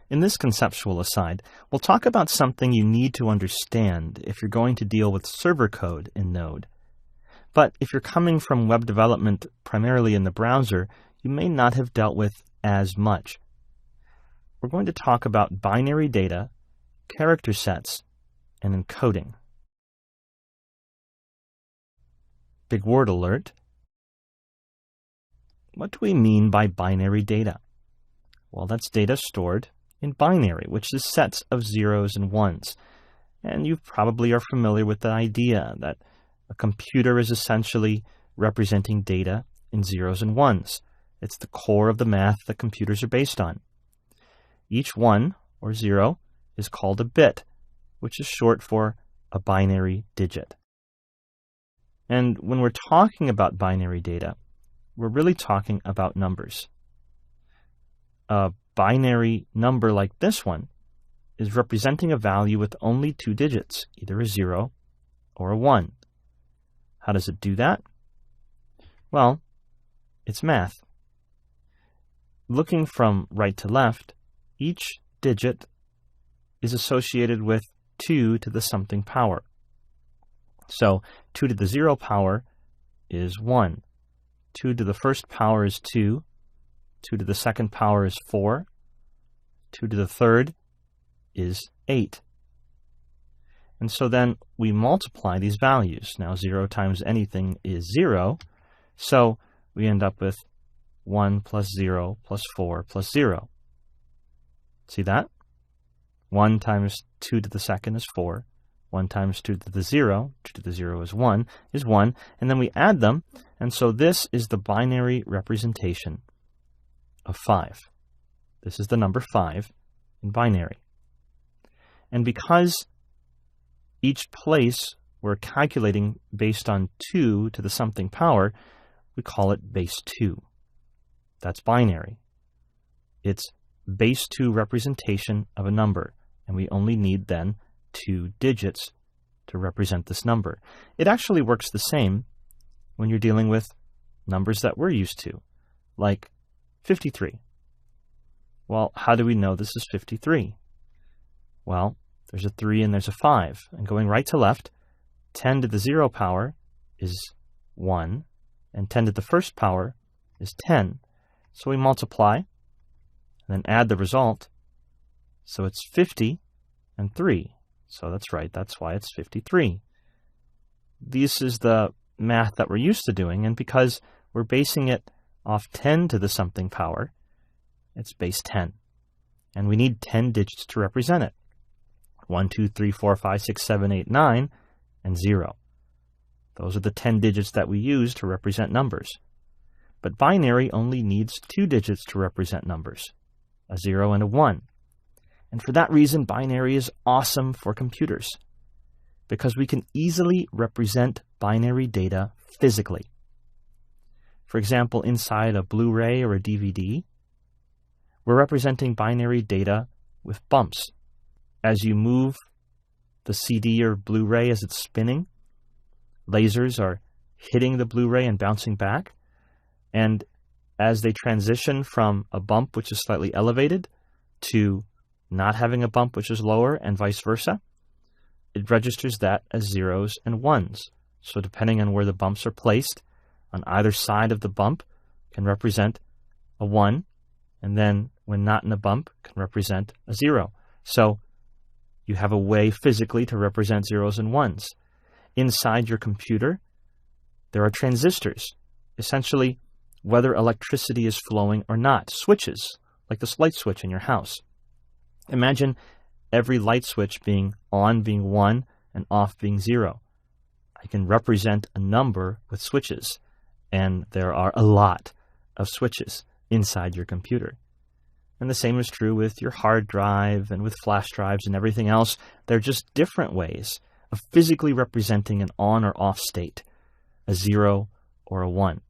In this conceptual aside, we'll talk about something you need to understand if you're going to deal with server code in Node. But if you're coming from web development primarily in the browser, you may not have dealt with as much. We're going to talk about binary data, character sets, and encoding. Big word alert. What do we mean by binary data? Well, that's data stored in binary, which is sets of zeros and ones. And you probably are familiar with the idea that a computer is essentially representing data in zeros and ones. It's the core of the math that computers are based on. Each one, or zero, is called a bit, which is short for a binary digit. And when we're talking about binary data, we're really talking about numbers. A binary number like this one is representing a value with only two digits, either a 0 or a 1. How does it do that? Well, it's math. Looking from right to left, each digit is associated with 2 to the something power. So 2 to the 0 power is 1. 2 to the first power is 2. 2 to the second power is 4. 2 to the third is 8. And so then we multiply these values. Now 0 times anything is 0, so we end up with 1 plus 0 plus 4 plus 0. See that? 1 times 2 to the second is 4. 1 times 2 to the 0, 2 to the 0 is 1, and then we add them, and so this is the binary representation of 5. This is the number 5 in binary. And because each place we're calculating based on 2 to the something power, we call it base 2. That's binary. It's base 2 representation of a number, and we only need then 2 digits to represent this number. It actually works the same when you're dealing with numbers that we're used to, like 53. Well, how do we know this is 53? Well, there's a 3 and there's a 5. And going right to left, 10 to the 0 power is 1, and 10 to the first power is 10. So we multiply, and then add the result. So it's 50 and 3. So that's right, that's why it's 53. This is the math that we're used to doing, and because we're basing it off 10 to the something power, it's base 10. And we need 10 digits to represent it. 1, 2, 3, 4, 5, 6, 7, 8, 9, and 0. Those are the 10 digits that we use to represent numbers. But binary only needs 2 digits to represent numbers, a 0 and a 1. And for that reason, binary is awesome for computers, because we can easily represent binary data physically. For example, inside a Blu-ray or a DVD, we're representing binary data with bumps. As you move the CD or Blu-ray as it's spinning, lasers are hitting the Blu-ray and bouncing back. And as they transition from a bump which is slightly elevated to not having a bump which is lower and vice versa, it registers that as zeros and ones. So depending on where the bumps are placed, on either side of the bump can represent a 1, and then when not in a bump can represent a 0. So you have a way physically to represent zeros and ones. Inside your computer, there are transistors, essentially whether electricity is flowing or not, switches, like this light switch in your house. Imagine every light switch being on being 1 and off being 0. I can represent a number with switches, and there are a lot of switches inside your computer. And the same is true with your hard drive and with flash drives and everything else. They're just different ways of physically representing an on or off state, a 0 or a 1.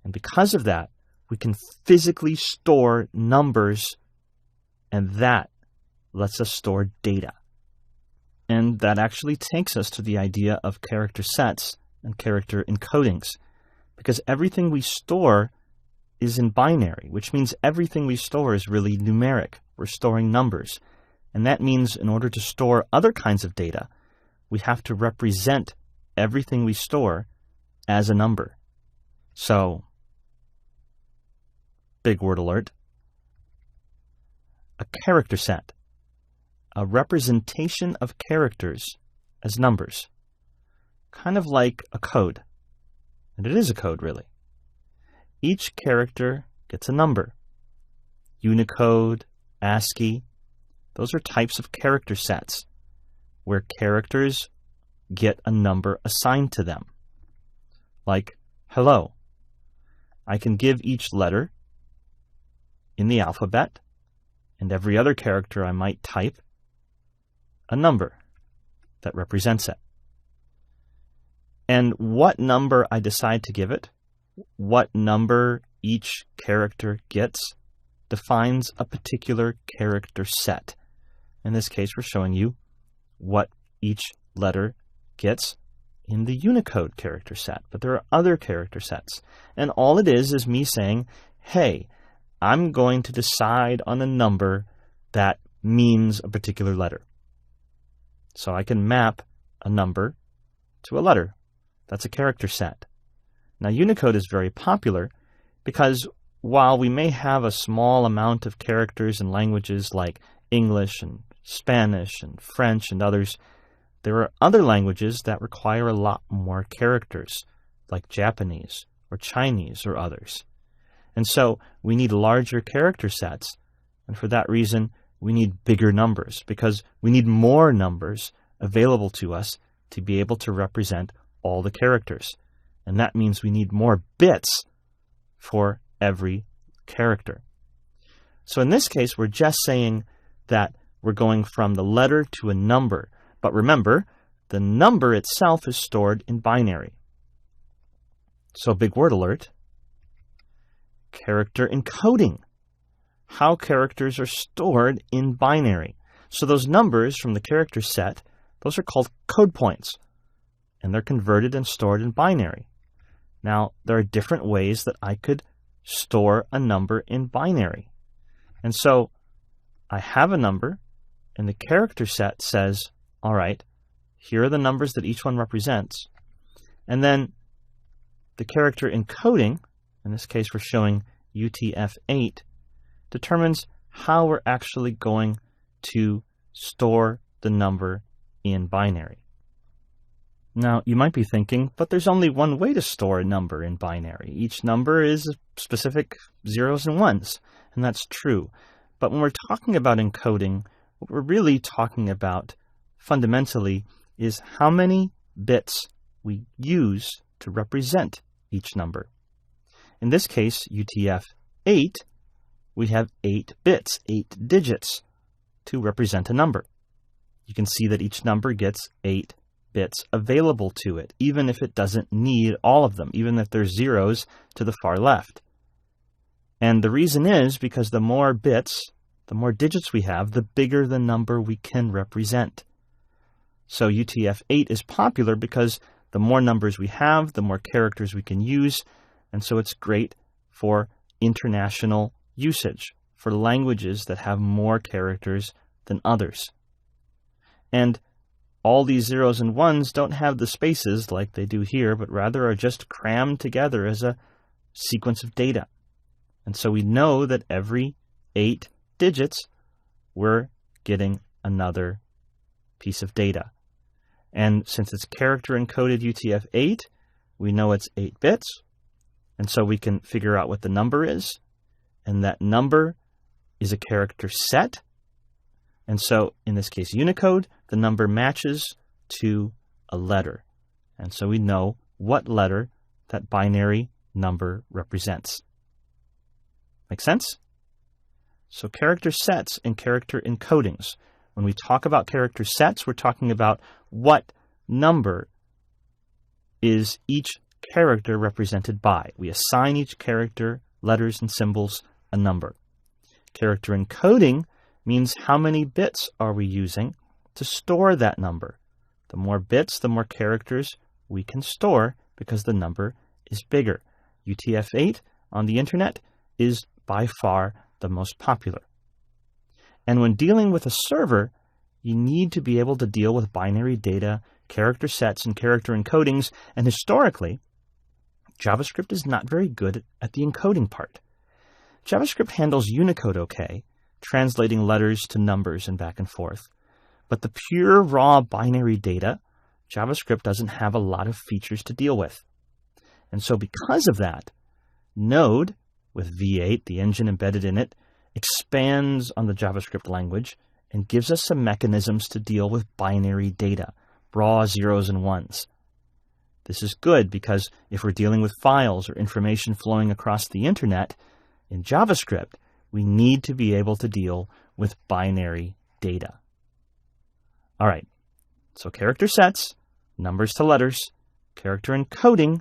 And because of that, we can physically store numbers, and that lets us store data. And that actually takes us to the idea of character sets and character encodings, because everything we store is in binary, which means everything we store is really numeric. We're storing numbers. And that means in order to store other kinds of data, we have to represent everything we store as a number. So, big word alert, a character set, a representation of characters as numbers, kind of like a code. And it is a code, really. Each character gets a number. Unicode, ASCII, those are types of character sets where characters get a number assigned to them. Like hello. I can give each letter in the alphabet and every other character I might type a number that represents it. And what number I decide to give it, what number each character gets, defines a particular character set. In this case, we're showing you what each letter gets in the Unicode character set. But there are other character sets. And all it is me saying, hey, I'm going to decide on a number that means a particular letter. So I can map a number to a letter. That's a character set. Now, Unicode is very popular because while we may have a small amount of characters in languages like English and Spanish and French and others, there are other languages that require a lot more characters, like Japanese or Chinese or others. And so we need larger character sets, and for that reason, we need bigger numbers, because we need more numbers available to us to be able to represent all the characters. And that means we need more bits for every character. So in this case, we're just saying that we're going from the letter to a number. But remember, the number itself is stored in binary. So big word alert. Character encoding. How characters are stored in binary. So those numbers from the character set, those are called code points. And they're converted and stored in binary. Now, there are different ways that I could store a number in binary. And so I have a number, and the character set says, all right, here are the numbers that each one represents. And then the character encoding, in this case we're showing UTF-8, determines how we're actually going to store the number in binary. Now, you might be thinking, but there's only one way to store a number in binary. Each number is specific zeros and ones, and that's true. But when we're talking about encoding, what we're really talking about fundamentally is how many bits we use to represent each number. In this case, UTF-8, we have 8 bits, 8 digits to represent a number. You can see that each number gets 8 bits available to it, even if it doesn't need all of them, even if there's zeros to the far left. And the reason is because the more bits, the more digits we have, the bigger the number we can represent. So UTF-8 is popular because the more numbers we have, the more characters we can use, and so it's great for international usage, for languages that have more characters than others. And all these zeros and ones don't have the spaces like they do here, but rather are just crammed together as a sequence of data. And so we know that every 8 digits, we're getting another piece of data. And since it's character encoded UTF-8, we know it's 8 bits, and so we can figure out what the number is, and that number is a character set. And so, in this case, Unicode, the number matches to a letter. And so we know what letter that binary number represents. Make sense? So character sets and character encodings. When we talk about character sets, we're talking about what number is each character represented by. We assign each character, letters and symbols, a number. Character encoding means how many bits are we using to store that number. The more bits, the more characters we can store because the number is bigger. UTF-8 on the internet is by far the most popular. And when dealing with a server, you need to be able to deal with binary data, character sets, and character encodings, and historically, JavaScript is not very good at the encoding part. JavaScript handles Unicode okay, translating letters to numbers and back and forth, but the pure raw binary data, JavaScript doesn't have a lot of features to deal with. And so because of that, Node, with V8, the engine embedded in it, expands on the JavaScript language and gives us some mechanisms to deal with binary data, raw zeros and ones. This is good because if we're dealing with files or information flowing across the internet, in JavaScript, we need to be able to deal with binary data. All right, so character sets, numbers to letters, character encoding,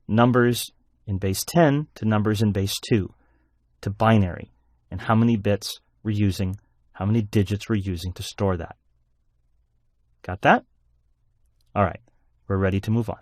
numbers in base 10 to numbers in base 2, to binary, and how many bits we're using, how many digits we're using to store that. Got that? All right, we're ready to move on.